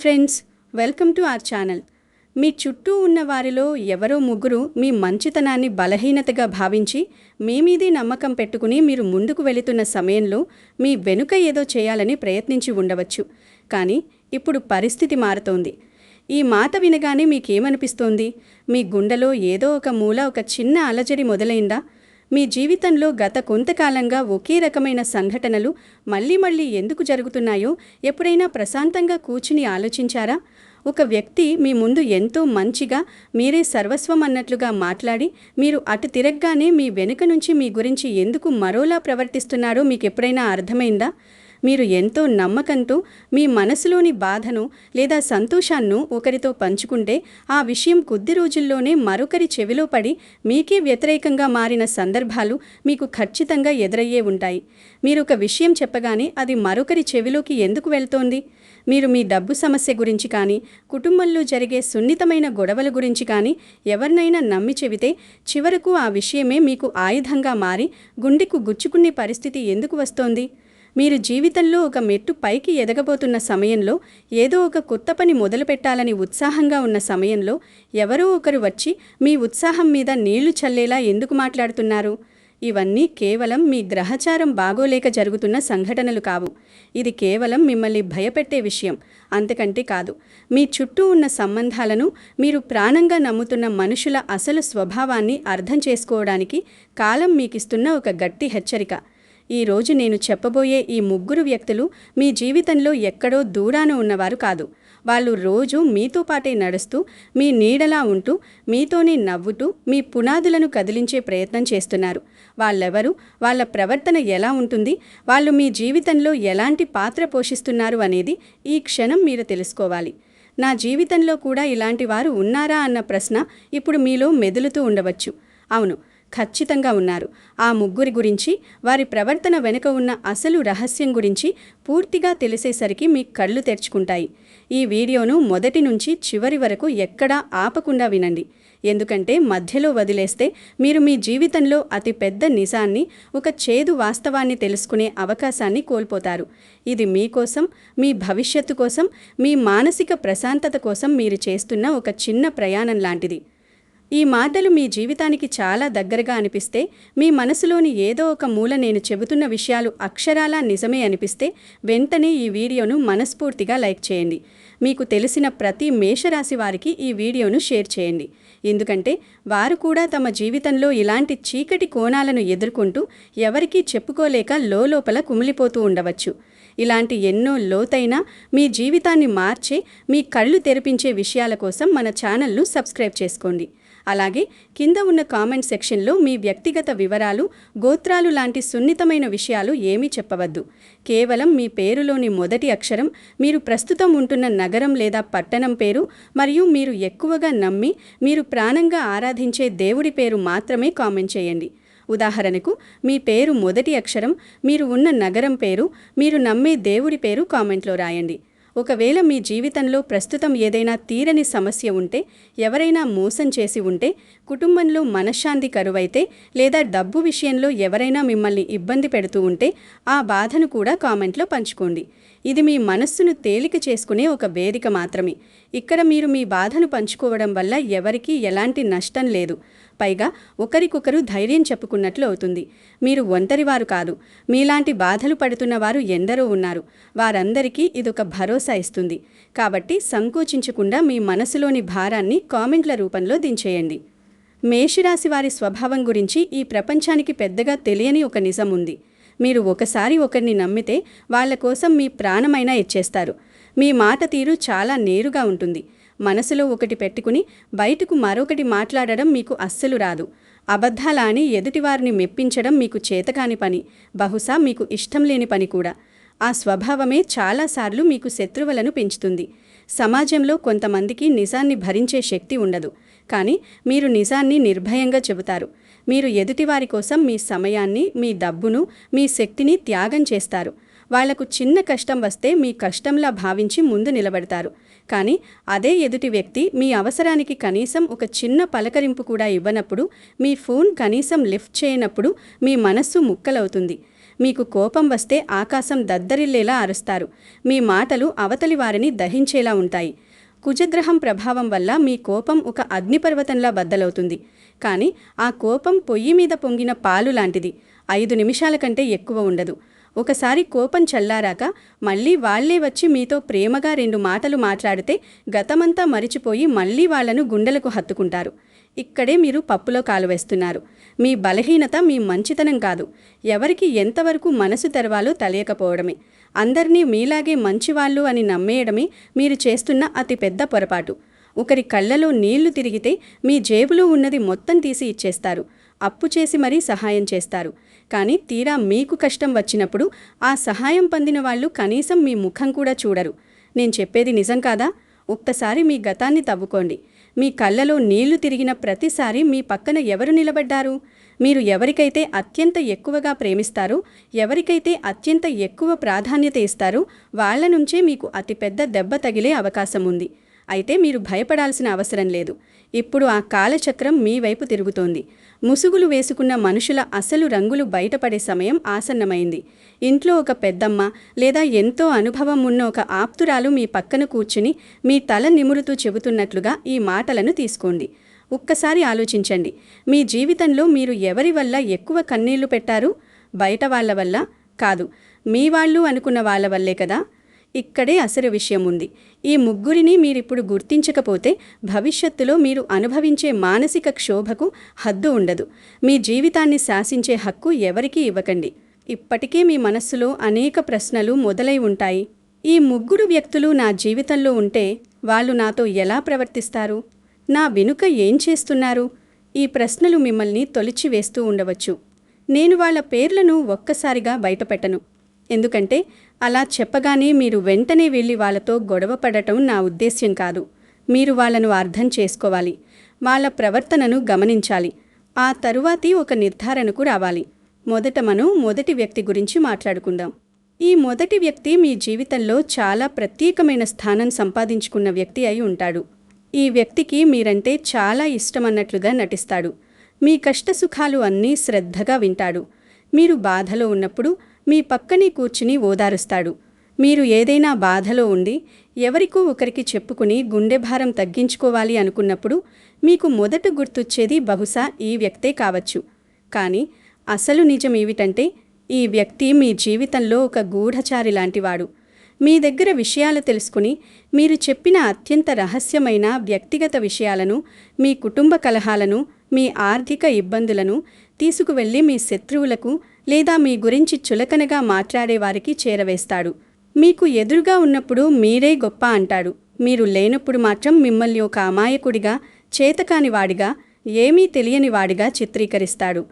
Friends, welcome to our channel. మీ చుట్టూ ఉన్న వారిలో ఎవరో ముగ్గురు మీ మంచితనాన్ని బలహీనతగా భావించి మీ మీదే నమ్మకం పెట్టుకుని మీరు ముందుకు వెళుతున్న సమయంలో మీ వెనుక ఏదో చేయాలని ప్రయత్నించి ఉండవచ్చు. కానీ ఇప్పుడు పరిస్థితి మారుతోంది. ఈ మాట వినగానే మీకేమనిపిస్తోంది? మీ గుండెలో ఏదో ఒక మూల ఒక చిన్న అలజడి మొదలైందా? మీ జీవితంలో గత కొంతకాలంగా ఒకే రకమైన సంఘటనలు మళ్ళీ ఎందుకు జరుగుతున్నాయో ఎప్పుడైనా ప్రశాంతంగా కూర్చుని ఆలోచించారా? ఒక వ్యక్తి మీ ముందు ఎంతో మంచిగా, మీరే సర్వస్వం అన్నట్లుగా మాట్లాడి మీరు అటు తిరగగానే మీ వెనుక నుంచి మీ గురించి ఎందుకు మరోలా ప్రవర్తిస్తున్నారో మీకెప్పుడైనా అర్థమైందా? మీరు ఎంతో నమ్మకంతో మీ మనసులోని బాధను లేదా సంతోషాన్ని ఒకరితో పంచుకుంటే ఆ విషయం కొద్ది రోజుల్లోనే మరొకరి చెవిలో పడి మీకే వ్యతిరేకంగా మారిన సందర్భాలు మీకు ఖచ్చితంగా ఎదురయ్యే ఉంటాయి. మీరు ఒక విషయం చెప్పగానే అది మరొకరి చెవిలోకి ఎందుకు వెళ్తోంది? మీరు మీ డబ్బు సమస్య గురించి కానీ, కుటుంబంలో జరిగే సున్నితమైన గొడవల గురించి కానీ ఎవరినైనా నమ్మి చెబితే చివరకు ఆ విషయమే మీకు ఆయుధంగా మారి గుండెకు గుచ్చుకునే పరిస్థితి ఎందుకు వస్తోంది? మీరు జీవితంలో ఒక మెట్టు పైకి ఎదగబోతున్న సమయంలో, ఏదో ఒక కొత్త పని మొదలుపెట్టాలని ఉత్సాహంగా ఉన్న సమయంలో ఎవరో ఒకరు వచ్చి మీ ఉత్సాహం మీద నీళ్లు చల్లేలా ఎందుకు మాట్లాడుతున్నారు? ఇవన్నీ కేవలం మీ గ్రహచారం బాగోలేక జరుగుతున్న సంఘటనలు కావు. ఇది కేవలం మిమ్మల్ని భయపెట్టే విషయం, అంతకంటే కాదు. మీ చుట్టూ ఉన్న సంబంధాలను, మీరు ప్రాణంగా నమ్ముతున్న మనుషుల అసలు స్వభావాన్ని అర్థం చేసుకోవడానికి కాలం మీకిస్తున్న ఒక గట్టి హెచ్చరిక. ఈరోజు నేను చెప్పబోయే ఈ ముగ్గురు వ్యక్తులు మీ జీవితంలో ఎక్కడో దూరాన ఉన్నవారు కాదు. వాళ్ళు రోజు మీతో పాటే నడుస్తూ, మీ నీడలా ఉంటూ, మీతోనే నవ్వుతూ, మీ పునాదులను కదిలించే ప్రయత్నం చేస్తున్నారు. వాళ్ళెవరు? వాళ్ళ ప్రవర్తన ఎలా ఉంటుంది? వాళ్ళు మీ జీవితంలో ఎలాంటి పాత్ర పోషిస్తున్నారు అనేది ఈ క్షణం మీరు తెలుసుకోవాలి. నా జీవితంలో కూడా ఇలాంటి వారు ఉన్నారా అన్న ప్రశ్న ఇప్పుడు మీలో మెదులుతూ ఉండవచ్చు. అవును, ఖచ్చితంగా ఉన్నారు. ఆ ముగ్గురి గురించి, వారి ప్రవర్తన వెనుక ఉన్న అసలు రహస్యం గురించి పూర్తిగా తెలిసేసరికి మీ కళ్ళు తెరుచుకుంటాయి. ఈ వీడియోను మొదటి నుంచి చివరి వరకు ఎక్కడా ఆపకుండా వినండి. ఎందుకంటే మధ్యలో వదిలేస్తే మీరు మీ జీవితంలో అతి పెద్ద నిజాన్ని, ఒక చేదు వాస్తవాన్ని తెలుసుకునే అవకాశాన్ని కోల్పోతారు. ఇది మీకోసం, మీ భవిష్యత్తు కోసం, మీ మానసిక ప్రశాంతత కోసం మీరు చేస్తున్న ఒక చిన్న ప్రయాణం లాంటిది. ఈ మాటలు మీ జీవితానికి చాలా దగ్గరగా అనిపిస్తే, మీ మనసులోని ఏదో ఒక మూల నేను చెబుతున్న విషయాలు అక్షరాలా నిజమే అనిపిస్తే వెంటనే ఈ వీడియోను మనస్ఫూర్తిగా లైక్ చేయండి. మీకు తెలిసిన ప్రతి మేషరాశి వారికి ఈ వీడియోను షేర్ చేయండి. ఎందుకంటే వారు కూడా తమ జీవితంలో ఇలాంటి చీకటి కోణాలను ఎదుర్కొంటూ ఎవరికీ చెప్పుకోలేక లోపల కుమిలిపోతూ ఉండవచ్చు. ఇలాంటి ఎన్నో లోతైన, మీ జీవితాన్ని మార్చే, మీ కళ్ళు తెరిపించే విషయాల కోసం మన ఛానల్ను సబ్స్క్రైబ్ చేసుకోండి. అలాగే కింద ఉన్న కామెంట్ సెక్షన్లో మీ వ్యక్తిగత వివరాలు, గోత్రాలు లాంటి సున్నితమైన విషయాలు ఏమీ చెప్పవద్దు. కేవలం మీ పేరులోని మొదటి అక్షరం, మీరు ప్రస్తుతం ఉంటున్న నగరం లేదా పట్టణం పేరు, మరియు మీరు ఎక్కువగా నమ్మి, మీరు ప్రాణంగా ఆరాధించే దేవుడి పేరు మాత్రమే కామెంట్ చేయండి. ఉదాహరణకు, మీ పేరు మొదటి అక్షరం, మీరు ఉన్న నగరం పేరు, మీరు నమ్మే దేవుడి పేరు కామెంట్లో రాయండి. ఒకవేళ మీ జీవితంలో ప్రస్తుతం ఏదైనా తీరని సమస్య ఉంటే, ఎవరైనా మోసం చేసి ఉంటే, కుటుంబంలో మనశ్శాంతి కరువైతే, లేదా డబ్బు విషయంలో ఎవరైనా మిమ్మల్ని ఇబ్బంది పెడుతూ ఉంటే ఆ బాధను కూడా కామెంట్లో పంచుకోండి. ఇది మీ మనస్సును తేలిక చేసుకునే ఒక వేదిక మాత్రమే. ఇక్కడ మీరు మీ బాధను పంచుకోవడం వల్ల ఎవరికీ ఎలాంటి నష్టం లేదు. పైగా ఒకరికొకరు ధైర్యం చెప్పుకున్నట్లు అవుతుంది. మీరు ఒంటరివారు కాదు. మీలాంటి బాధలు పడుతున్న వారు ఎందరో ఉన్నారు. వారందరికీ ఇదొక భరోసా ఇస్తుంది. కాబట్టి సంకోచించకుండా మీ మనసులోని భారాన్ని కామెంట్ల రూపంలో దించేయండి. మేషరాశి వారి స్వభావం గురించి ఈ ప్రపంచానికి పెద్దగా తెలియని ఒక నిజం ఉంది. మీరు ఒకసారి ఒకరిని నమ్మితే వాళ్ళ కోసం మీ ప్రాణమైనా ఇచ్చేస్తారు. మీ మాట తీరు చాలా నేరుగా ఉంటుంది. మనసులో ఒకటి పెట్టుకుని బయటకు మరొకటి మాట్లాడడం మీకు అస్సలు రాదు. అబద్ధాలాని ఎదుటివారిని మెప్పించడం మీకు చేతకాని పని, బహుశా మీకు ఇష్టం లేని పని కూడా. ఆ స్వభావమే చాలాసార్లు మీకు శత్రువులను పెంచుతుంది. సమాజంలో కొంతమందికి నిజాన్ని భరించే శక్తి ఉండదు. కానీ మీరు నిజాన్ని నిర్భయంగా చెబుతారు. మీరు ఎదుటివారి కోసం మీ సమయాన్ని, మీ డబ్బును, మీ శక్తిని త్యాగం చేస్తారు. వాళ్లకు చిన్న కష్టం వస్తే మీ కష్టంలా భావించి ముందు నిలబడతారు. కానీ అదే ఎదుటి వ్యక్తి మీ అవసరానికి కనీసం ఒక చిన్న పలకరింపు కూడా ఇవ్వనప్పుడు, మీ ఫోన్ కనీసం లిఫ్ట్ చేయనప్పుడు మీ మనస్సు ముక్కలవుతుంది. మీకు కోపం వస్తే ఆకాశం దద్దరిల్లేలా అరుస్తారు. మీ మాటలు అవతలి వారిని దహించేలా ఉంటాయి. కుజగ్రహం ప్రభావం వల్ల మీ కోపం ఒక అగ్నిపర్వతంలా బద్దలవుతుంది. కానీ ఆ కోపం పొయ్యి మీద పొంగిన పాలు లాంటిది. 5 నిమిషాల కంటే ఎక్కువ ఉండదు. ఒకసారి కోపం చల్లారాక మళ్ళీ వాళ్లే వచ్చి మీతో ప్రేమగా 2 మాటలు మాట్లాడితే గతమంతా మరిచిపోయి మళ్ళీ వాళ్లను గుండెలకు హత్తుకుంటారు. ఇక్కడే మీరు పప్పులో కాలు వేస్తున్నారు. మీ బలహీనత మీ మంచితనం కాదు, ఎవరికి ఎంతవరకు మనసు తెరవాలో తెలియకపోవడమే. అందర్నీ మీలాగే మంచివాళ్ళు అని నమ్మేయడమే మీరు చేస్తున్న అతి పెద్ద పొరపాటు. ఒకరి కళ్ళలో నీళ్లు తిరిగితే మీ జేబులో ఉన్నది మొత్తం తీసి ఇచ్చేస్తారు. అప్పు చేసి మరీ సహాయం చేస్తారు. కానీ తీరా మీకు కష్టం వచ్చినప్పుడు ఆ సహాయం పొందిన వాళ్ళు కనీసం మీ ముఖం కూడా చూడరు. నేను చెప్పేది నిజం కాదా? ఒక్కసారి మీ గతాన్ని తవ్వుకోండి. మీ కళ్ళలో నీళ్లు తిరిగిన ప్రతిసారి మీ పక్కన ఎవరు నిలబడ్డారు? మీరు ఎవరికైతే అత్యంత ఎక్కువగా ప్రేమిస్తారో, ఎవరికైతే అత్యంత ఎక్కువ ప్రాధాన్యత ఇస్తారో వాళ్ల నుంచే మీకు అతిపెద్ద దెబ్బ తగిలే అవకాశం ఉంది. అయితే మీరు భయపడాల్సిన అవసరం లేదు. ఇప్పుడు ఆ కాలచక్రం మీ వైపు తిరుగుతోంది. ముసుగులు వేసుకున్న మనుషుల అసలు రంగులు బయటపడే సమయం ఆసన్నమైంది. ఇంట్లో ఒక పెద్దమ్మ లేదా ఎంతో అనుభవం ఉన్న ఒక ఆప్తురాలు మీ పక్కన కూర్చుని మీ తల నిమురుతూ చెబుతున్నట్లుగా ఈ మాటలను తీసుకోండి. ఒక్కసారి ఆలోచించండి. మీ జీవితంలో మీరు ఎవరి వల్ల ఎక్కువ కన్నీళ్లు పెట్టారు? బయట వాళ్ల వల్ల కాదు, మీ వాళ్ళు అనుకున్న వాళ్ళ వల్లే కదా. ఇక్కడే అసలు విషయం ఉంది. ఈ ముగ్గురిని మీరిప్పుడు గుర్తించకపోతే భవిష్యత్తులో మీరు అనుభవించే మానసిక క్షోభకు హద్దు ఉండదు. మీ జీవితాన్ని శాసించే హక్కు ఎవరికీ ఇవ్వకండి. ఇప్పటికే మీ మనస్సులో అనేక ప్రశ్నలు మొదలై ఉంటాయి. ఈ ముగ్గురు వ్యక్తులు నా జీవితంలో ఉంటే వాళ్ళు నాతో ఎలా ప్రవర్తిస్తారు? నా వెనుక ఏం చేస్తున్నారు? ఈ ప్రశ్నలు మిమ్మల్ని తొలిచివేస్తూ ఉండవచ్చు. నేను వాళ్ళ పేర్లను ఒక్కసారిగా బయటపెట్టను. ఎందుకంటే అలా చెప్పగానే మీరు వెంటనే వెళ్ళి వాళ్ళతో గొడవ పడటం నా ఉద్దేశ్యం కాదు. మీరు వాళ్ళను అర్థం చేసుకోవాలి, వాళ్ళ ప్రవర్తనను గమనించాలి. ఆ తరువాతి ఒక నిర్ధారణకు రావాలి. మొదట మనం మొదటి వ్యక్తి గురించి మాట్లాడుకుందాం. ఈ మొదటి వ్యక్తి మీ జీవితంలో చాలా ప్రత్యేకమైన స్థానం సంపాదించుకున్న వ్యక్తి అయి ఉంటాడు. ఈ వ్యక్తికి మీరంటే చాలా ఇష్టమన్నట్లుగా నటిస్తాడు. మీ కష్టసుఖాలు అన్నీ శ్రద్ధగా వింటాడు. మీరు బాధలో ఉన్నప్పుడు మీ పక్కనే కూర్చుని ఓదారుస్తాడు. మీరు ఏదైనా బాధలో ఉండి ఎవరికో ఒకరికి చెప్పుకుని గుండె భారం తగ్గించుకోవాలి అనుకున్నప్పుడు మీకు మొదట గుర్తొచ్చేది బహుశా ఈ వ్యక్తే కావచ్చు. కానీ అసలు నిజం ఏమిటంటే ఈ వ్యక్తి మీ జీవితంలో ఒక గూఢచారి లాంటివాడు. మీ దగ్గర విషయాలు తెలుసుకుని మీరు చెప్పిన అత్యంత రహస్యమైన వ్యక్తిగత విషయాలను, మీ కుటుంబ కలహాలను, మీ ఆర్థిక ఇబ్బందులను తీసుకువెళ్ళి మీ శత్రువులకు లేదా మీ గురించి చులకనగా మాట్లాడేవారికి చేరవేస్తాడు. మీకు ఎదురుగా ఉన్నప్పుడు మీరే గొప్ప అంటాడు. మీరు లేనప్పుడు మాత్రం మిమ్మల్ని ఒక అమాయకుడిగా, చేతకానివాడిగా, ఏమీ తెలియనివాడిగా చిత్రీకరిస్తాడు.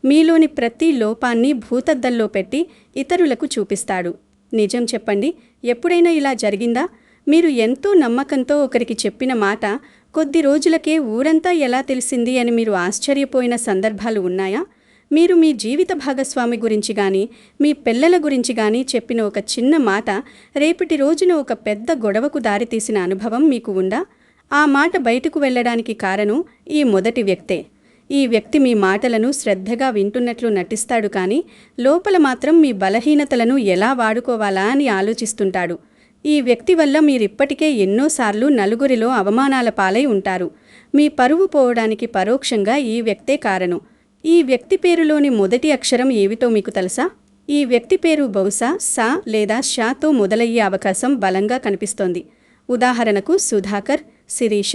మీలోని ప్రతి లోపాన్ని భూతద్దంలో పెట్టి ఇతరులకు చూపిస్తాడు. నిజం చెప్పండి, ఎప్పుడైనా ఇలా జరిగిందా? మీరు ఎంతో నమ్మకంతో ఒకరికి చెప్పిన మాట కొద్ది రోజులకే ఊరంతా ఎలా తెలిసింది అని మీరు ఆశ్చర్యపోయిన సందర్భాలు ఉన్నాయా? మీరు మీ జీవిత భాగస్వామి గురించి కానీ, మీ పిల్లల గురించి కానీ చెప్పిన ఒక చిన్న మాట రేపటి రోజున ఒక పెద్ద గొడవకు దారితీసిన అనుభవం మీకు ఉందా? ఆ మాట బయటకు వెళ్ళడానికి కారణం ఈ మొదటి వ్యక్తే. ఈ వ్యక్తి మీ మాటలను శ్రద్ధగా వింటున్నట్లు నటిస్తాడు, కానీ లోపల మాత్రం మీ బలహీనతలను ఎలా వాడుకోవాలా అని ఆలోచిస్తుంటాడు. ఈ వ్యక్తి వల్ల మీరిప్పటికే ఎన్నోసార్లు నలుగురిలో అవమానాల పాలై ఉంటారు. మీ పరువు పోవడానికి పరోక్షంగా ఈ వ్యక్తే కారణం. ఈ వ్యక్తి పేరులోని మొదటి అక్షరం ఏమిటో మీకు తెలుసా? ఈ వ్యక్తి పేరు బహుశా సా లేదా షాతో మొదలయ్యే అవకాశం బలంగా కనిపిస్తోంది. ఉదాహరణకు సుధాకర్, శిరీష,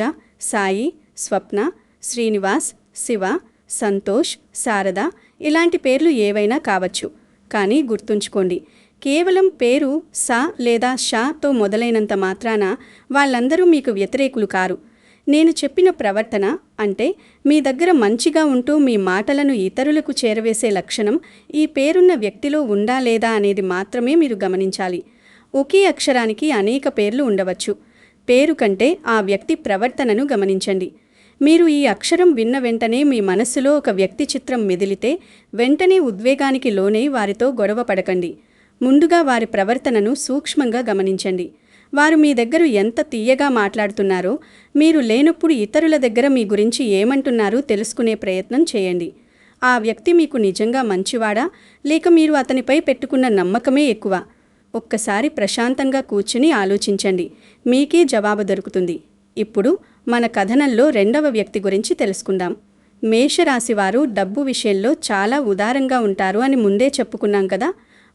సాయి, స్వప్న, శ్రీనివాస్, శివ, సంతోష్, శారద ఇలాంటి పేర్లు ఏవైనా కావచ్చు. కానీ గుర్తుంచుకోండి, కేవలం పేరు సా లేదా షాతో మొదలైనంత మాత్రాన వాళ్ళందరూ మీకు వ్యతిరేకులు కారు. నేను చెప్పిన ప్రవర్తన అంటే మీ దగ్గర మంచిగా ఉంటూ మీ మాటలను ఇతరులకు చేరవేసే లక్షణం ఈ పేరున్న వ్యక్తిలో ఉందా లేదా అనేది మాత్రమే మీరు గమనించాలి. ఒకే అక్షరానికి అనేక పేర్లు ఉండవచ్చు. పేరు కంటే ఆ వ్యక్తి ప్రవర్తనను గమనించండి. మీరు ఈ అక్షరం విన్న వెంటనే మీ మనస్సులో ఒక వ్యక్తి చిత్రం మెదిలితే వెంటనే ఉద్వేగానికి లోనై వారితో గొడవ పడకండి. ముందుగా వారి ప్రవర్తనను సూక్ష్మంగా గమనించండి. వారు మీ దగ్గర ఎంత తీయగా మాట్లాడుతున్నారో, మీరు లేనప్పుడు ఇతరుల దగ్గర మీ గురించి ఏమంటున్నారో తెలుసుకునే ప్రయత్నం చేయండి. ఆ వ్యక్తి మీకు నిజంగా మంచివాడా, లేక మీరు అతనిపై పెట్టుకున్న నమ్మకమే ఎక్కువ? ఒక్కసారి ప్రశాంతంగా కూర్చుని ఆలోచించండి. మీకే జవాబు దొరుకుతుంది. ఇప్పుడు మన కథనంలో రెండవ వ్యక్తి గురించి తెలుసుకుందాం. మేషరాశివారు డబ్బు విషయంలో చాలా ఉదారంగా ఉంటారు అని ముందే చెప్పుకున్నాం కదా.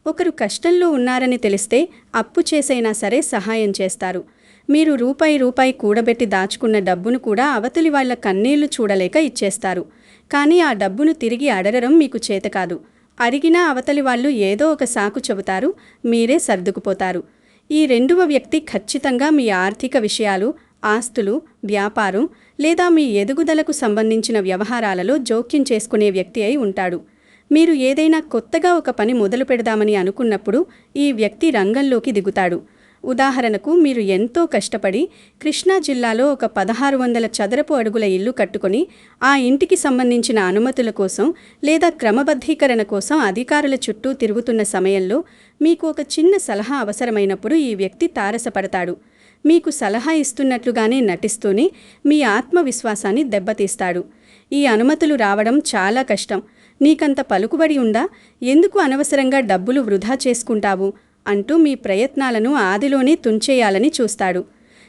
ఒకరు కష్టంలో ఉన్నారని తెలిస్తే అప్పు చేసైనా సరే సహాయం చేస్తారు. మీరు రూపాయి కూడబెట్టి దాచుకున్న డబ్బును కూడా అవతలి వాళ్ల కన్నీళ్లు చూడలేక ఇచ్చేస్తారు. కానీ ఆ డబ్బును తిరిగి అడగడం మీకు చేతకాదు. అడిగినా అవతలి వాళ్ళు ఏదో ఒక సాకు చెబుతారు, మీరే సర్దుకుపోతారు. ఈ రెండవ వ్యక్తి ఖచ్చితంగా మీ ఆర్థిక విషయాలు, ఆస్తులు, వ్యాపారం లేదా మీ ఎదుగుదలకు సంబంధించిన వ్యవహారాలలో జోక్యం చేసుకునే వ్యక్తి అయి ఉంటాడు. మీరు ఏదైనా కొత్తగా ఒక పని మొదలు పెడదామని అనుకున్నప్పుడు ఈ వ్యక్తి రంగంలోకి దిగుతాడు. ఉదాహరణకు, మీరు ఎంతో కష్టపడి కృష్ణా జిల్లాలో ఒక 1600 చదరపు అడుగుల ఇల్లు కట్టుకొని ఆ ఇంటికి సంబంధించిన అనుమతుల కోసం లేదా క్రమబద్ధీకరణ కోసం అధికారుల చుట్టూ తిరుగుతున్న సమయంలో మీకు ఒక చిన్న సలహా అవసరమైనప్పుడు ఈ వ్యక్తి తారసపడతాడు. మీకు సలహా ఇస్తున్నట్లుగానే నటిస్తూనే మీ ఆత్మవిశ్వాసాన్ని దెబ్బతీస్తాడు. ఈ అనుమతులు రావడం చాలా కష్టం. నీకంత పలుకుబడి ఉందా? ఎందుకు అనవసరంగా డబ్బులు వృధా చేసుకుంటావు? అంటూ మీ ప్రయత్నాలను ఆదిలోనే తుంచేయాలని చూస్తాడు.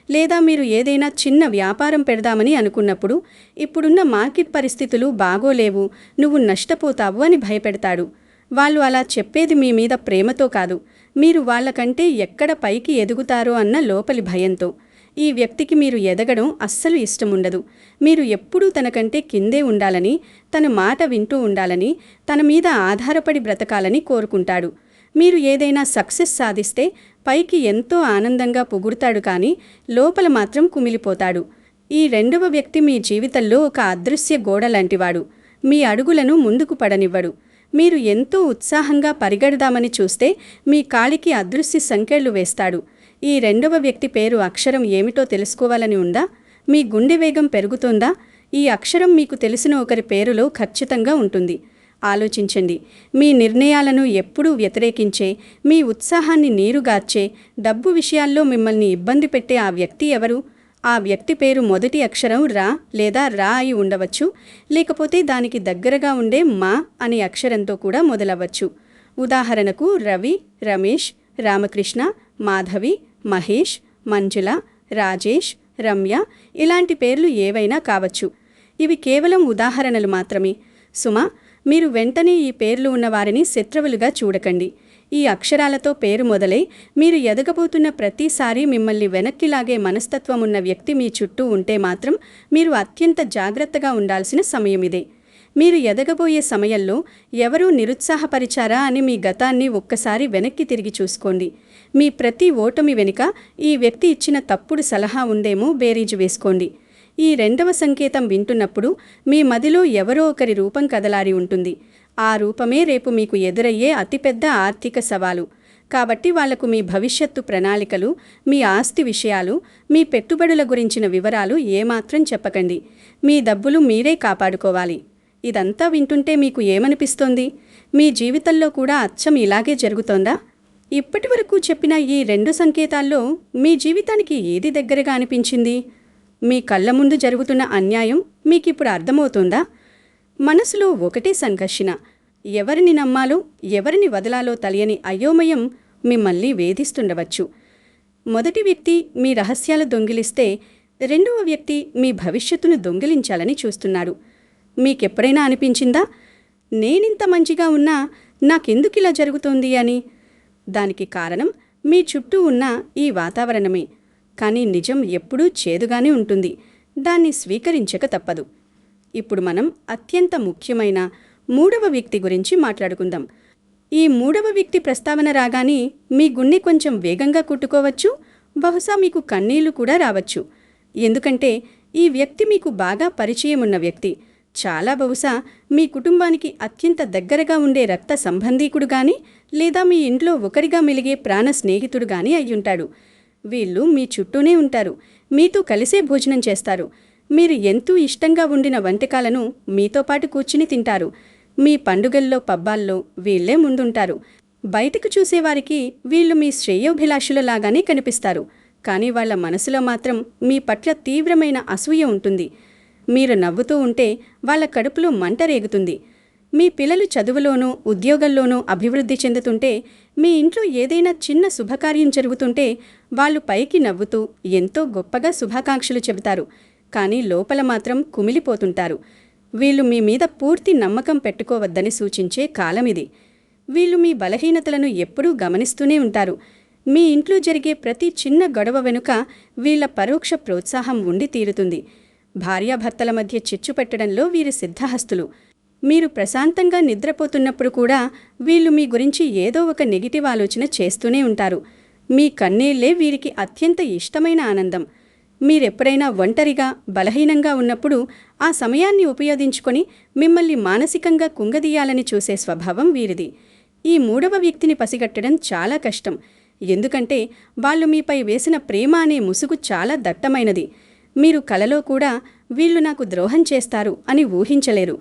లేదా మీరు ఏదైనా చిన్న వ్యాపారం పెడదామని అనుకున్నప్పుడు ఇప్పుడున్న మార్కెట్ పరిస్థితులు బాగోలేవు, నువ్వు నష్టపోతావు అని భయపెడతాడు. వాళ్ళు అలా చెప్పేది మీ మీద ప్రేమతో కాదు, మీరు వాళ్ళకంటే ఎక్కడ పైకి ఎదుగుతారో అన్న లోపలి భయంతో. ఈ వ్యక్తికి మీరు ఎదగడం అస్సలు ఇష్టముండదు. మీరు ఎప్పుడూ తనకంటే కిందే ఉండాలని, తన మాట వింటూ ఉండాలని, తన మీద ఆధారపడి బ్రతకాలని కోరుకుంటాడు. మీరు ఏదైనా సక్సెస్ సాధిస్తే పైకి ఎంతో ఆనందంగా పొగుడుతాడు, కానీ లోపల మాత్రం కుమిలిపోతాడు. ఈ రెండవ వ్యక్తి మీ జీవితంలో ఒక అదృశ్య గోడ లాంటివాడు. మీ అడుగులను ముందుకు పడనివ్వడు. మీరు ఎంతో ఉత్సాహంగా పరిగెడదామని చూస్తే మీ కాలికి అదృశ్య సంకెళ్లు వేస్తాడు. ఈ రెండవ వ్యక్తి పేరు అక్షరం ఏమిటో తెలుసుకోవాలని ఉందా? మీ గుండె వేగం పెరుగుతుందా? ఈ అక్షరం మీకు తెలిసిన ఒకరి పేరులో ఖచ్చితంగా ఉంటుంది. ఆలోచించండి. మీ నిర్ణయాలను ఎప్పుడూ వ్యతిరేకించే, మీ ఉత్సాహాన్ని నీరుగార్చే, డబ్బు విషయాల్లో మిమ్మల్ని ఇబ్బంది పెట్టే ఆ వ్యక్తి ఎవరు? ఆ వ్యక్తి పేరు మొదటి అక్షరం రా లేదా రా అయి ఉండవచ్చు, లేకపోతే దానికి దగ్గరగా ఉండే మా అనే అక్షరంతో కూడా మొదలవ్వచ్చు. ఉదాహరణకు రవి, రమేష్, రామకృష్ణ, మాధవి, మహేష్, మంజుల, రాజేష్, రమ్య ఇలాంటి పేర్లు ఏవైనా కావచ్చు. ఇవి కేవలం ఉదాహరణలు మాత్రమే. సుమా, మీరు వెంటనే ఈ పేర్లు ఉన్నవారిని శత్రువులుగా చూడకండి. ఈ అక్షరాలతో పేరు మొదలై మీరు ఎదగబోతున్న ప్రతిసారి మిమ్మల్ని వెనక్కిలాగే మనస్తత్వం ఉన్న వ్యక్తి మీ చుట్టూ ఉంటే మాత్రం మీరు అత్యంత జాగ్రత్తగా ఉండాల్సిన సమయమిదే. మీరు ఎదగబోయే సమయంలో ఎవరూ నిరుత్సాహపరిచారా అని మీ గతాన్ని ఒక్కసారి వెనక్కి తిరిగి చూసుకోండి. మీ ప్రతి ఓటమి వెనుక ఈ వ్యక్తి ఇచ్చిన తప్పుడు సలహా ఉందేమో బేరీజు వేసుకోండి. ఈ రెండవ సంకేతం వింటున్నప్పుడు మీ మదిలో ఎవరో ఒకరి రూపం కదలారి ఉంటుంది. ఆ రూపమే రేపు మీకు ఎదురయ్యే అతిపెద్ద ఆర్థిక సవాలు. కాబట్టి వాళ్లకు మీ భవిష్యత్తు ప్రణాళికలు, మీ ఆస్తి విషయాలు, మీ పెట్టుబడుల గురించిన వివరాలు ఏమాత్రం చెప్పకండి. మీ డబ్బులు మీరే కాపాడుకోవాలి. ఇదంతా వింటుంటే మీకు ఏమనిపిస్తోంది? మీ జీవితంలో కూడా అచ్చం ఇలాగే జరుగుతోందా? ఇప్పటి వరకు చెప్పిన ఈ రెండు సంకేతాల్లో మీ జీవితానికి ఏది దగ్గరగా అనిపించింది? మీ కళ్ళ ముందు జరుగుతున్న అన్యాయం మీకిప్పుడు అర్థమవుతుందా? మనసులో ఒకటే సంఘర్షణ. ఎవరిని నమ్మాలో, ఎవరిని వదలాలో తెలియని అయోమయం మిమ్మల్ని వేధిస్తుండవచ్చు. మొదటి వ్యక్తి మీ రహస్యాలు దొంగిలిస్తే, రెండవ వ్యక్తి మీ భవిష్యత్తును దొంగిలించాలని చూస్తున్నాడు. మీకెప్పుడైనా అనిపించిందా, నేనింత మంచిగా ఉన్నా నాకెందుకిలా జరుగుతోంది అని? దానికి కారణం మీ చుట్టూ ఉన్న ఈ వాతావరణమే. కానీ నిజం ఎప్పుడూ చేదుగానే ఉంటుంది. దాన్ని స్వీకరించక తప్పదు. ఇప్పుడు మనం అత్యంత ముఖ్యమైన మూడవ వ్యక్తి గురించి మాట్లాడుకుందాం. ఈ మూడవ వ్యక్తి ప్రస్తావన రాగానే మీ గుండె కొంచెం వేగంగా కొట్టుకోవచ్చు, బహుశా మీకు కన్నీళ్లు కూడా రావచ్చు. ఎందుకంటే ఈ వ్యక్తి మీకు బాగా పరిచయం ఉన్న వ్యక్తి. చాలా బహుశా మీ కుటుంబానికి అత్యంత దగ్గరగా ఉండే రక్త సంబంధీకుడు గాని, లేదా మీ ఇంట్లో ఒకరిగా మెలిగే ప్రాణ స్నేహితుడు గాని అయ్యుంటాడు. వీళ్ళు మీ చుట్టూనే ఉంటారు, మీతో కలిసే భోజనం చేస్తారు. మీరు ఎంతో ఇష్టంగా వండిన వంటకాలను మీతో పాటు కూర్చుని తింటారు. మీ పండుగల్లో, పబ్బాల్లో వీళ్లే ముందుంటారు. బయటకు చూసేవారికి వీళ్ళు మీ శ్రేయోభిలాషులలాగానే కనిపిస్తారు. కానీ వాళ్ల మనసులో మాత్రం మీ పట్ల తీవ్రమైన అసూయ ఉంటుంది. మీరు నవ్వుతూ ఉంటే వాళ్ల కడుపులో మంట రేగుతుంది. మీ పిల్లలు చదువులోనూ ఉద్యోగంలోనూ అభివృద్ధి చెందుతుంటే, మీ ఇంట్లో ఏదైనా చిన్న శుభకార్యం జరుగుతుంటే వాళ్ళు పైకి నవ్వుతూ ఎంతో గొప్పగా శుభాకాంక్షలు చెబుతారు. కానీ లోపల మాత్రం కుమిలిపోతుంటారు. వీళ్ళు మీ మీద పూర్తి నమ్మకం పెట్టుకోవద్దని సూచించే కాలమిది. వీళ్ళు మీ బలహీనతలను ఎప్పుడూ గమనిస్తూనే ఉంటారు. మీ ఇంట్లో జరిగే ప్రతి చిన్న గొడవ వెనుక వీళ్ళ పరోక్ష ప్రోత్సాహం ఉండి తీరుతుంది. భార్యాభర్తల మధ్య చిచ్చు పెట్టడంలో వీరు సిద్ధహస్తులు. మీరు ప్రశాంతంగా నిద్రపోతున్నప్పుడు కూడా వీళ్ళు మీ గురించి ఏదో ఒక నెగిటివ్ ఆలోచన చేస్తూనే ఉంటారు. మీ కన్నీళ్లే వీరికి అత్యంత ఇష్టమైన ఆనందం. మీరెప్పుడైనా ఒంటరిగా బలహీనంగా ఉన్నప్పుడు ఆ సమయాన్ని ఉపయోగించుకొని మిమ్మల్ని మానసికంగా కుంగదీయాలని చూసే స్వభావం వీరిది. ఈ మూడవ వ్యక్తిని పసిగట్టడం చాలా కష్టం. ఎందుకంటే వాళ్ళు మీపై వేసిన ప్రేమ అనే ముసుగు చాలా దట్టమైనది. మీరు కలలో కూడా వీళ్ళు నాకు ద్రోహం చేస్తారు అని ఊహించలేరు.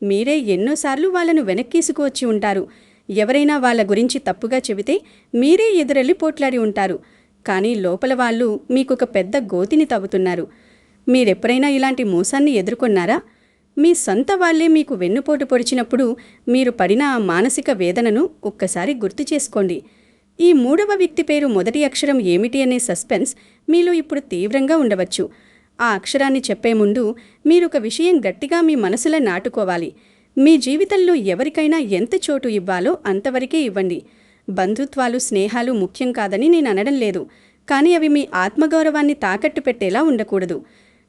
మీరే ఎన్నోసార్లు వాళ్ళను వెనక్కీసుకువచ్చి ఉంటారు. ఎవరైనా వాళ్ళ గురించి తప్పుగా చెబితే మీరే ఎదురెళ్ళి పోట్లాడి ఉంటారు. కానీ లోపల వాళ్ళు మీకొక పెద్ద గోతిని తవ్వుతున్నారు. మీరెప్పుడైనా ఇలాంటి మోసాన్ని ఎదుర్కొన్నారా? మీ సొంత వాళ్లే మీకు వెన్నుపోటు పొడిచినప్పుడు మీరు పడిన ఆ మానసిక వేదనను ఒక్కసారి గుర్తు చేసుకోండి. ఈ మూడవ వ్యక్తి పేరు మొదటి అక్షరం ఏమిటి అనే సస్పెన్స్ మీలో ఇప్పుడు తీవ్రంగా ఉండవచ్చు. ఆ అక్షరాన్ని చెప్పే ముందు మీరొక విషయం గట్టిగా మీ మనసులో నాటుకోవాలి. మీ జీవితంలో ఎవరికైనా ఎంత చోటు ఇవ్వాలో అంతవరకే ఇవ్వండి. బంధుత్వాలు, స్నేహాలు ముఖ్యం కాదని నేను అనడం లేదు. కానీ అవి మీ ఆత్మగౌరవాన్ని తాకట్టు పెట్టేలా ఉండకూడదు.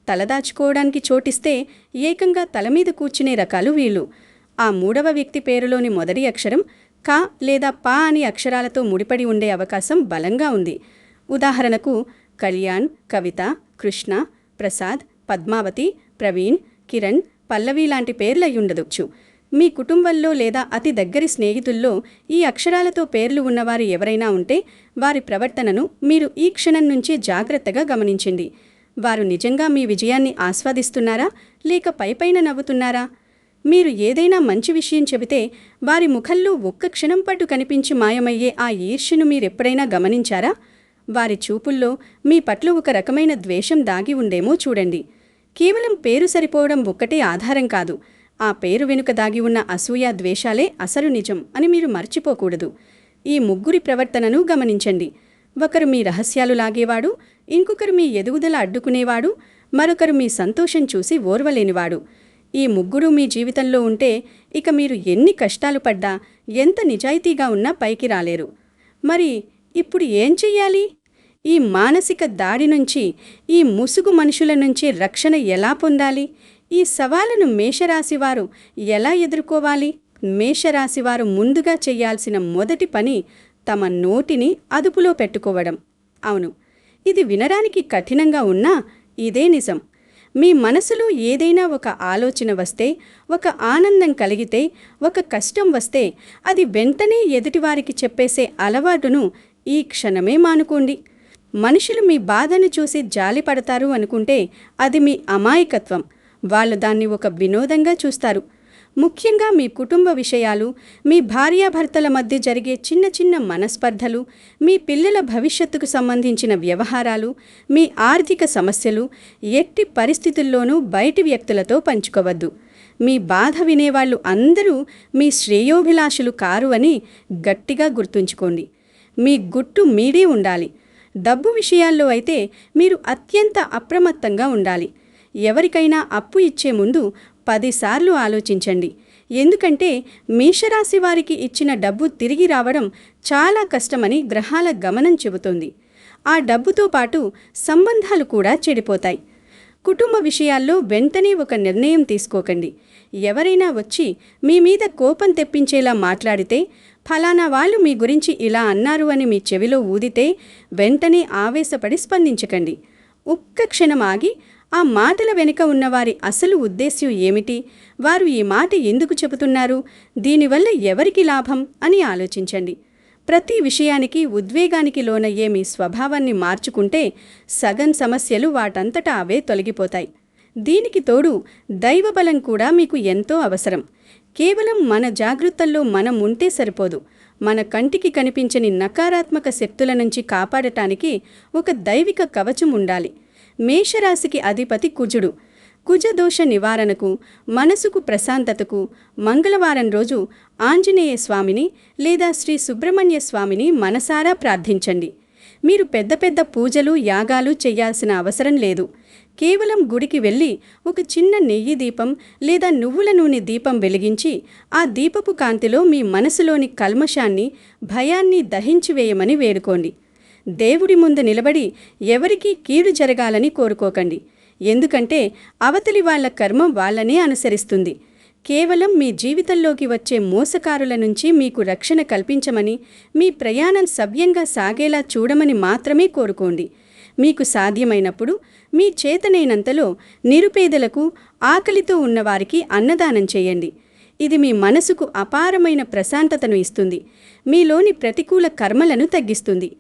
తలదాచుకోవడానికి చోటిస్తే ఏకంగా తలమీద కూర్చునే రకాలు వీళ్ళు. ఆ మూడవ వ్యక్తి పేరులోని మొదటి అక్షరం క లేదా ప అని అక్షరాలతో ముడిపడి ఉండే అవకాశం బలంగా ఉంది. ఉదాహరణకు కళ్యాణ్, కవిత, కృష్ణ, ప్రసాద్, పద్మావతి, ప్రవీణ్, కిరణ్, పల్లవి లాంటి పేర్లయ్యుండవచ్చు. మీ కుటుంబంలో లేదా అతి దగ్గరి స్నేహితుల్లో ఈ అక్షరాలతో పేర్లు ఉన్నవారు ఎవరైనా ఉంటే వారి ప్రవర్తనను మీరు ఈ క్షణం నుంచే జాగ్రత్తగా గమనించండి. వారు నిజంగా మీ విజయాన్ని ఆస్వాదిస్తున్నారా లేక పైపైన నవ్వుతున్నారా? మీరు ఏదైనా మంచి విషయం చెబితే వారి ముఖంలో ఒక్క క్షణం పాటు కనిపించి మాయమయ్యే ఆ ఈర్ష్యను మీరెప్పుడైనా గమనించారా? వారి చూపుల్లో మీ పట్ల ఒక రకమైన ద్వేషం దాగి ఉందేమో చూడండి. కేవలం పేరు సరిపోవడం ఒక్కటే ఆధారం కాదు. ఆ పేరు వెనుక దాగి ఉన్న అసూయ, ద్వేషాలే అసలు నిజం అని మీరు మర్చిపోకూడదు. ఈ ముగ్గురి ప్రవర్తనను గమనించండి. ఒకరు మీ రహస్యాలు లాగేవాడు, ఇంకొకరు మీ ఎదుగుదల అడ్డుకునేవాడు, మరొకరు మీ సంతోషం చూసి ఓర్వలేనివాడు. ఈ ముగ్గురు మీ జీవితంలో ఉంటే ఇక మీరు ఎన్ని కష్టాలు పడ్డా, ఎంత నిజాయితీగా ఉన్నా పైకి రాలేరు. మరి ఇప్పుడు ఏం చెయ్యాలి? ఈ మానసిక దాడి నుంచి, ఈ ముసుగు మనుషుల నుంచి రక్షణ ఎలా పొందాలి? ఈ సవాలును మేషరాశివారు ఎలా ఎదుర్కోవాలి? మేషరాశివారు ముందుగా చెయ్యాల్సిన మొదటి పని తమ నోటిని అదుపులో పెట్టుకోవడం. అవును, ఇది వినడానికి కఠినంగా ఉన్నా ఇదే నిజం. మీ మనసులో ఏదైనా ఒక ఆలోచన వస్తే, ఒక ఆనందం కలిగితే, ఒక కష్టం వస్తే అది వెంటనే ఎదుటివారికి చెప్పేసే అలవాటును ఈ క్షణమే మానుకోండి. మనుషులు మీ బాధను చూసి జాలిపడతారు అనుకుంటే అది మీ అమాయకత్వం. వాళ్ళు దాన్ని ఒక వినోదంగా చూస్తారు. ముఖ్యంగా మీ కుటుంబ విషయాలు, మీ భార్యాభర్తల మధ్య జరిగే చిన్న చిన్న మనస్పర్ధలు, మీ పిల్లల భవిష్యత్తుకు సంబంధించిన వ్యవహారాలు, మీ ఆర్థిక సమస్యలు ఎట్టి పరిస్థితుల్లోనూ బయటి వ్యక్తులతో పంచుకోవద్దు. మీ బాధ వినేవాళ్ళు అందరూ మీ శ్రేయోభిలాషులు కారు అని గట్టిగా గుర్తుంచుకోండి. మీ గుట్టు మీదే ఉండాలి. డబ్బు విషయాల్లో అయితే మీరు అత్యంత అప్రమత్తంగా ఉండాలి. ఎవరికైనా అప్పు ఇచ్చే ముందు 10 సార్లు ఆలోచించండి. ఎందుకంటే మేషరాశి వారికి ఇచ్చిన డబ్బు తిరిగి రావడం చాలా కష్టమని గ్రహాల గమనం చెబుతోంది. ఆ డబ్బుతో పాటు సంబంధాలు కూడా చెడిపోతాయి. కుటుంబ విషయాల్లో వెంటనే ఒక నిర్ణయం తీసుకోకండి. ఎవరైనా వచ్చి మీ మీద కోపం తెప్పించేలా మాట్లాడితే, ఫలానా వాళ్ళు మీ గురించి ఇలా అన్నారు అని మీ చెవిలో ఊదితే వెంటనే ఆవేశపడి స్పందించకండి. ఒక్క క్షణం ఆగి ఆ మాటల వెనుక ఉన్నవారి అసలు ఉద్దేశ్యం ఏమిటి, వారు ఈ మాట ఎందుకు చెబుతున్నారు, దీనివల్ల ఎవరికి లాభం అని ఆలోచించండి. ప్రతి విషయానికి ఉద్వేగానికి లోనయ్యే మీ స్వభావాన్ని మార్చుకుంటే సగం సమస్యలు వాటంతటా అవే తొలగిపోతాయి. దీనికి తోడు దైవబలం కూడా మీకు ఎంతో అవసరం. కేవలం మన జాగృతల్లో మనం ఉంటే సరిపోదు. మన కంటికి కనిపించని నకారాత్మక శక్తుల నుంచి కాపాడటానికి ఒక దైవిక కవచం ఉండాలి. మేషరాశికి అధిపతి కుజుడు. కుజదోష నివారణకు, మనసుకు ప్రశాంతతకు మంగళవారం రోజు ఆంజనేయ స్వామిని లేదా శ్రీ సుబ్రహ్మణ్య స్వామిని మనసారా ప్రార్థించండి. మీరు పెద్ద పెద్ద పూజలు, యాగాలు చెయ్యాల్సిన అవసరం లేదు. కేవలం గుడికి వెళ్ళి ఒక చిన్న నెయ్యి దీపం లేదా నువ్వుల నూనె దీపం వెలిగించి ఆ దీపపు కాంతిలో మీ మనసులోని కల్మషాన్ని, భయాన్ని దహించివేయమని వేడుకోండి. దేవుడి ముందు నిలబడి ఎవరికీ కీడు జరగాలని కోరుకోకండి. ఎందుకంటే అవతలి వాళ్ల కర్మ వాళ్ళనే అనుసరిస్తుంది. కేవలం మీ జీవితంలోకి వచ్చే మోసకారుల నుంచి మీకు రక్షణ కల్పించమని, మీ ప్రయాణం సవ్యంగా సాగేలా చూడమని మాత్రమే కోరుకోండి. మీకు సాధ్యమైనప్పుడు మీ చేతనైనంతలో నిరుపేదలకు, ఆకలితో ఉన్నవారికి అన్నదానం చేయండి. ఇది మీ మనసుకు అపారమైన ప్రశాంతతను ఇస్తుంది, మీలోని ప్రతికూల కర్మలను తగ్గిస్తుంది.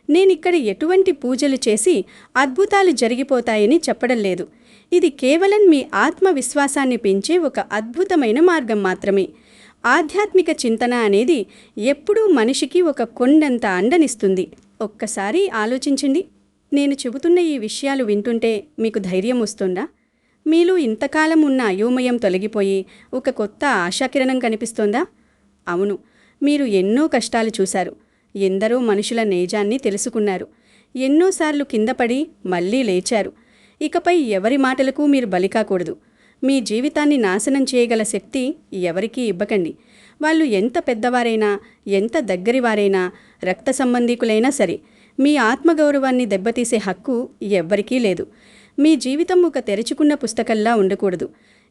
నేనిక్కడ ఎటువంటి పూజలు చేసి అద్భుతాలు జరిగిపోతాయని చెప్పడం లేదు. ఇది కేవలం మీ ఆత్మవిశ్వాసాన్ని పెంచే ఒక అద్భుతమైన మార్గం మాత్రమే. ఆధ్యాత్మిక చింతన అనేది ఎప్పుడూ మనిషికి ఒక కొండంత అండనిస్తుంది. ఒక్కసారి ఆలోచించండి. నేను చెబుతున్న ఈ విషయాలు వింటుంటే మీకు ధైర్యం వస్తుందా? మీలో ఇంతకాలం ఉన్న అయోమయం తొలగిపోయి ఒక కొత్త ఆశాకిరణం కనిపిస్తోందా? అవును, మీరు ఎన్నో కష్టాలు చూశారు, ఎందరో మనుషుల నేజాన్ని తెలుసుకున్నారు, ఎన్నోసార్లు కిందపడి మళ్లీ లేచారు. ఇకపై ఎవరి మాటలకు మీరు బలికాకూడదు. మీ జీవితాన్ని నాశనం చేయగల శక్తి ఎవరికీ ఇవ్వకండి. వాళ్ళు ఎంత పెద్దవారైనా, ఎంత దగ్గరివారైనా, రక్త సంబంధీకులైనా సరే, మీ ఆత్మగౌరవాన్ని దెబ్బతీసే హక్కు ఎవ్వరికీ లేదు. మీ జీవితం ఒక తెరుచుకున్న పుస్తకంలా ఉండకూడదు.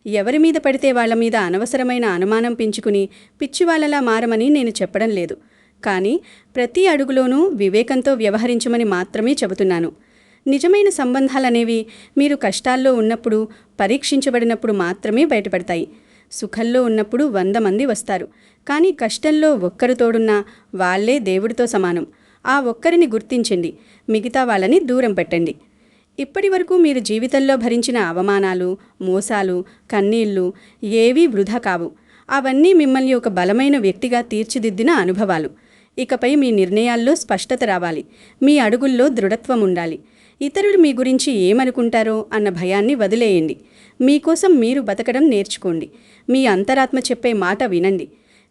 ఎవరి మీద పడితే వాళ్ల మీద అనవసరమైన అనుమానం పెంచుకుని పిచ్చివాళ్లలా మారమని నేను చెప్పడం లేదు. కానీ ప్రతి అడుగులోనూ వివేకంతో వ్యవహరించమని మాత్రమే చెబుతున్నాను. నిజమైన సంబంధాలనేవి మీరు కష్టాల్లో ఉన్నప్పుడు, పరీక్షించబడినప్పుడు మాత్రమే బయటపడతాయి. సుఖంలో ఉన్నప్పుడు 100 మంది వస్తారు, కానీ కష్టంలో ఒక్కరు తోడున్నా వాళ్లే దేవుడితో సమానం. ఆ ఒక్కరిని గుర్తించండి, మిగతా వాళ్ళని దూరం పెట్టండి. ఇప్పటి వరకు మీరు జీవితంలో భరించిన అవమానాలు, మోసాలు, కన్నీళ్లు ఏవీ వృధా కావు. అవన్నీ మిమ్మల్ని ఒక బలమైన వ్యక్తిగా తీర్చిదిద్దిన అనుభవాలు. ఇకపై మీ నిర్ణయాల్లో స్పష్టత రావాలి, మీ అడుగుల్లో దృఢత్వం ఉండాలి. ఇతరులు మీ గురించి ఏమనుకుంటారో అన్న భయాన్ని వదిలేయండి. మీకోసం మీరు బతకడం నేర్చుకోండి. మీ అంతరాత్మ చెప్పే మాట వినండి.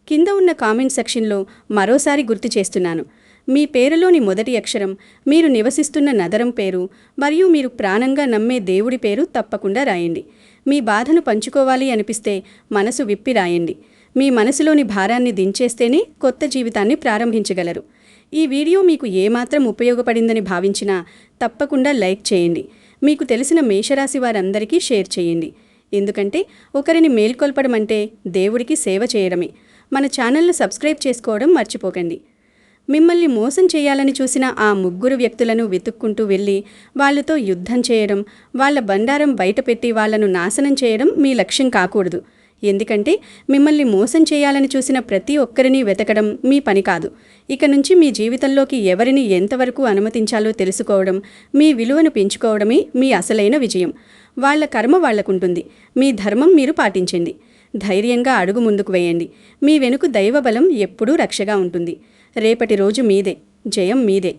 కింద ఉన్న కామెంట్ సెక్షన్లో మరోసారి గుర్తు చేస్తున్నాను, మీ పేరులోని మొదటి అక్షరం, మీరు నివసిస్తున్న నగరం పేరు మరియు మీరు ప్రాణంగా నమ్మే దేవుడి పేరు తప్పకుండా రాయండి. మీ బాధను పంచుకోవాలి అనిపిస్తే మనసు విప్పి రాయండి. మీ మనసులోని భారాన్ని దించేస్తేనే కొత్త జీవితాన్ని ప్రారంభించగలరు. ఈ వీడియో మీకు ఏమాత్రం ఉపయోగపడిందని భావించినా తప్పకుండా లైక్ చేయండి. మీకు తెలిసిన మేషరాశి వారందరికీ షేర్ చేయండి. ఎందుకంటే ఒకరిని మేల్కొల్పడం అంటే దేవుడికి సేవ చేయడమే. మన ఛానల్ను సబ్స్క్రైబ్ చేసుకోవడం మర్చిపోకండి. మిమ్మల్ని మోసం చేయాలని చూసిన ఆ 3 వ్యక్తులను వెతుక్కుంటూ వెళ్ళి వాళ్లతో యుద్ధం చేయడం, వాళ్ల బండారం బయటపెట్టి వాళ్లను నాశనం చేయడం మీ లక్ష్యం కాకూడదు. ఎందుకంటే మిమ్మల్ని మోసం చేయాలని చూసిన ప్రతి ఒక్కరిని వెతకడం మీ పని కాదు. ఇక నుంచి మీ జీవితంలోకి ఎవరిని ఎంతవరకు అనుమతించాలో తెలుసుకోవడం, మీ విలువను పెంచుకోవడమే మీ అసలైన విజయం. వాళ్ల కర్మ వాళ్లకుంటుంది, మీ ధర్మం మీరు పాటించండి. ధైర్యంగా అడుగు ముందుకు వేయండి. మీ వెనుక దైవబలం ఎప్పుడూ రక్షగా ఉంటుంది. రేపటి రోజు మీదే, జయం మీదే.